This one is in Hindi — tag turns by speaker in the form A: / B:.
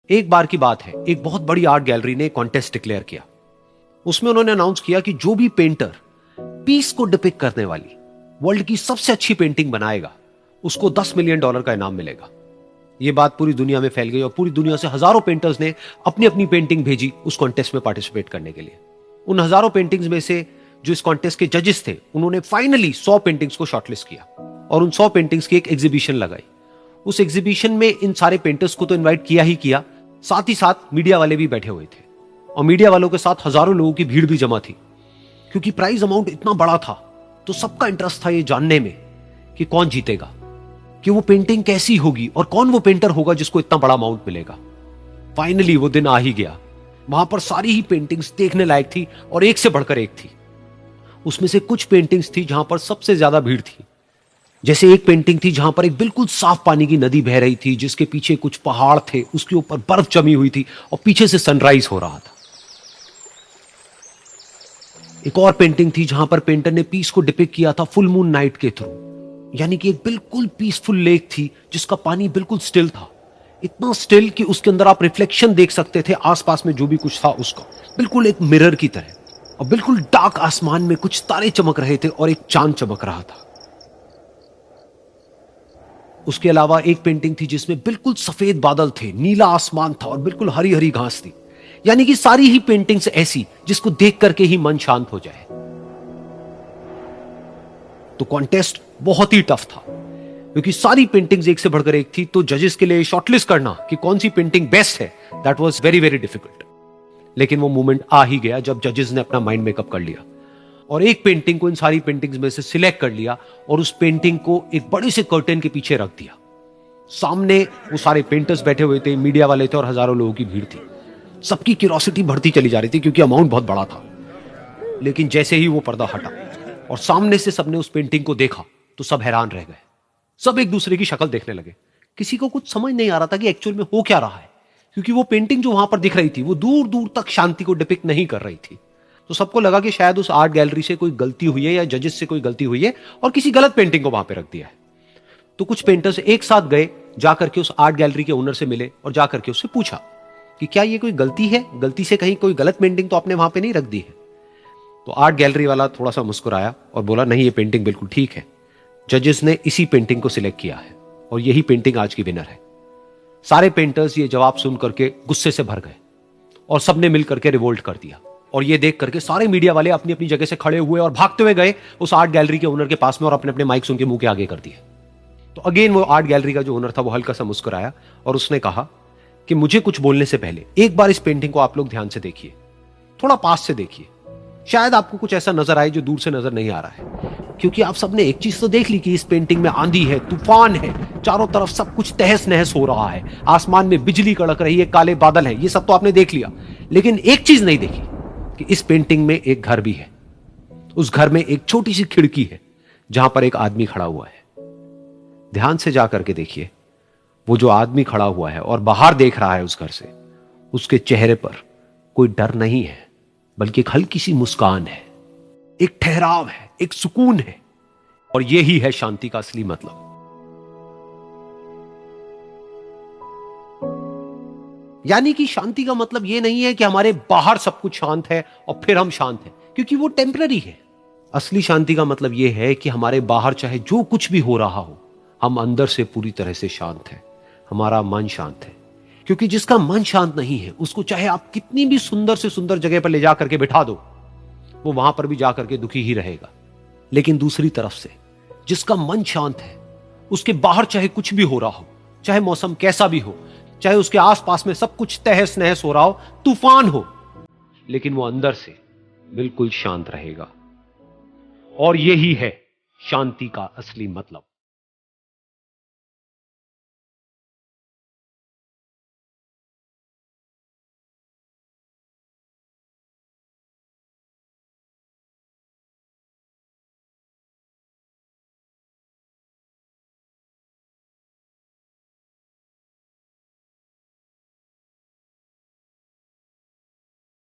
A: एक बार की बात है, एक बहुत बड़ी आर्ट गैलरी ने कॉन्टेस्ट डिक्लेयर किया। उसमें उन्होंने अनाउंस किया कि जो भी पेंटर पीस को डिपिक्ट करने वाली वर्ल्ड की सबसे अच्छी पेंटिंग बनाएगा उसको $10 मिलियन का इनाम मिलेगा। यह बात पूरी दुनिया में फैल गई और पूरी दुनिया से हजारों पेंटर्स ने अपनी अपनी पेंटिंग भेजी उस कॉन्टेस्ट में पार्टिसिपेट करने के लिए। उन हजारों पेंटिंग्स में से जो इस कॉन्टेस्ट के जजेस थे उन्होंने फाइनली 100 पेंटिंग्स को शॉर्टलिस्ट किया और उन 100 पेंटिंग्स की एक एग्जीबिशन लगाई। उस एग्जीबिशन में इन सारे पेंटर्स को तो इनवाइट किया ही किया, साथ ही साथ मीडिया वाले भी बैठे हुए थे और मीडिया वालों के साथ हजारों लोगों की भीड़ भी जमा थी। क्योंकि प्राइज अमाउंट इतना बड़ा था तो सबका इंटरेस्ट था ये जानने में कि कौन जीतेगा, कि वो पेंटिंग कैसी होगी और कौन वो पेंटर होगा जिसको इतना बड़ा अमाउंट मिलेगा। फाइनली वो दिन आ ही गया। वहां पर सारी ही पेंटिंग्स देखने लायक थी और एक से बढ़कर एक थी। उसमें से कुछ पेंटिंग्स थी जहां पर सबसे ज्यादा भीड़ थी। जैसे एक पेंटिंग थी जहां पर एक बिल्कुल साफ पानी की नदी बह रही थी, जिसके पीछे कुछ पहाड़ थे, उसके ऊपर बर्फ जमी हुई थी और पीछे से सनराइज हो रहा था। एक और पेंटिंग थी जहां पर पेंटर ने पीस को डिपिक्ट किया था फुल मून नाइट के थ्रू, यानी कि एक बिल्कुल पीसफुल लेक थी जिसका पानी बिल्कुल स्टिल था, इतना स्टिल कि उसके अंदर आप रिफ्लेक्शन देख सकते थे आसपास में जो भी कुछ था उसका, बिल्कुल एक मिरर की तरह। और बिल्कुल डार्क आसमान में कुछ तारे चमक रहे थे और एक चांद चमक रहा था। उसके अलावा एक पेंटिंग थी जिसमें बिल्कुल सफेद बादल थे, नीला आसमान था और बिल्कुल हरी हरी घास थी। यानी कि सारी ही पेंटिंग्स ऐसी जिसको देख करके ही मन शांत हो जाए। तो कॉन्टेस्ट बहुत ही टफ था क्योंकि सारी पेंटिंग्स एक से बढ़कर एक थी। तो जजेस के लिए शॉर्टलिस्ट करना कि कौन सी पेंटिंग बेस्ट है, that was very very difficult. लेकिन वो मोमेंट आ ही गया जब जजेस ने अपना माइंड मेकअप कर लिया और एक पेंटिंग को इन सारी पेंटिंग्स में से सिलेक्ट कर लिया और उस पेंटिंग को एक बड़े से कर्टेन के पीछे रख दिया। सामने वो सारे पेंटर्स बैठे हुए थे, मीडिया वाले थे और हजारों लोगों की भीड़ थी। सबकी क्यूरियोसिटी बढ़ती चली जा रही थी क्योंकि अमाउंट बहुत बड़ा था। लेकिन जैसे ही वो पर्दा हटा और सामने से सबने उस पेंटिंग को देखा तो सब हैरान रह गए। सब एक दूसरे की शक्ल देखने लगे। किसी को कुछ समझ नहीं आ रहा था कि एक्चुअल में हो क्या रहा है, क्योंकि वो पेंटिंग जो वहां पर दिख रही थी वो दूर दूर तक शांति को डिपिक्ट नहीं कर रही थी। तो सबको लगा कि शायद उस आर्ट गैलरी से कोई गलती हुई है या जजेस से कोई गलती हुई है और किसी गलत पेंटिंग को वहां पे रख दिया है। तो कुछ पेंटर्स एक साथ गए, जाकर के उस आर्ट गैलरी के ओनर से मिले और जाकर के उससे पूछा कि क्या ये कोई गलती है, गलती से कहीं कोई गलत पेंटिंग तो आपने वहां पे नहीं रख दी है। तो आर्ट गैलरी वाला थोड़ा सा मुस्कुराया और बोला, नहीं ये पेंटिंग बिल्कुल ठीक है, जजेस ने इसी पेंटिंग को सिलेक्ट किया है और यही पेंटिंग आज की विनर है। सारे पेंटर्स ये जवाब सुन करके गुस्से से भर गए और सबने मिल करके रिवोल्ट कर दिया। और ये देख करके सारे मीडिया वाले अपनी अपनी जगह से खड़े हुए और भागते हुए गए उस आर्ट गैलरी के ओनर के पास में और अपने अपने माइक्स उनके मुंह के आगे कर दिए। तो अगेन वो आर्ट गैलरी का जो ओनर था वो हल्का सा मुस्कुराया और उसने कहा कि मुझे कुछ बोलने से पहले एक बार इस पेंटिंग को आप लोग ध्यान से देखिए, थोड़ा पास से देखिए, शायद आपको कुछ ऐसा नजर आए जो दूर से नजर नहीं आ रहा है। क्योंकि आप सबने एक चीज तो देख ली कि इस पेंटिंग में आंधी है, तूफान है, चारों तरफ सब कुछ तहस नहस हो रहा है, आसमान में बिजली कड़क रही है, काले बादल हैं, ये सब तो आपने देख लिया। लेकिन एक चीज नहीं देखी कि इस पेंटिंग में एक घर भी है। उस घर में एक छोटी सी खिड़की है जहां पर एक आदमी खड़ा हुआ है। ध्यान से जाकर के देखिए, वो जो आदमी खड़ा हुआ है और बाहर देख रहा है उस घर से, उसके चेहरे पर कोई डर नहीं है बल्कि एक हल्की सी मुस्कान है, एक ठहराव है, एक सुकून है। और यही है शांति का असली मतलब। यानी कि शांति का मतलब यह नहीं है कि हमारे बाहर सब कुछ शांत है और फिर हम शांत हैं, क्योंकि वो टेम्पररी है। असली शांति का मतलब यह है कि हमारे बाहर चाहे जो कुछ भी हो रहा हो, हम अंदर से पूरी तरह से शांत हैं, हमारा मन शांत है। क्योंकि जिसका मन शांत नहीं है उसको चाहे आप कितनी भी सुंदर से सुंदर जगह पर ले जाकर के बिठा दो, वो वहां पर भी जाकर के दुखी ही रहेगा। लेकिन दूसरी तरफ से जिसका मन शांत है, उसके बाहर चाहे कुछ भी हो रहा हो, चाहे मौसम कैसा भी हो, चाहे उसके आसपास में सब कुछ तहस नहस हो रहा हो, तूफान हो, लेकिन वो अंदर से बिल्कुल शांत रहेगा। और यही है शांति का असली मतलब।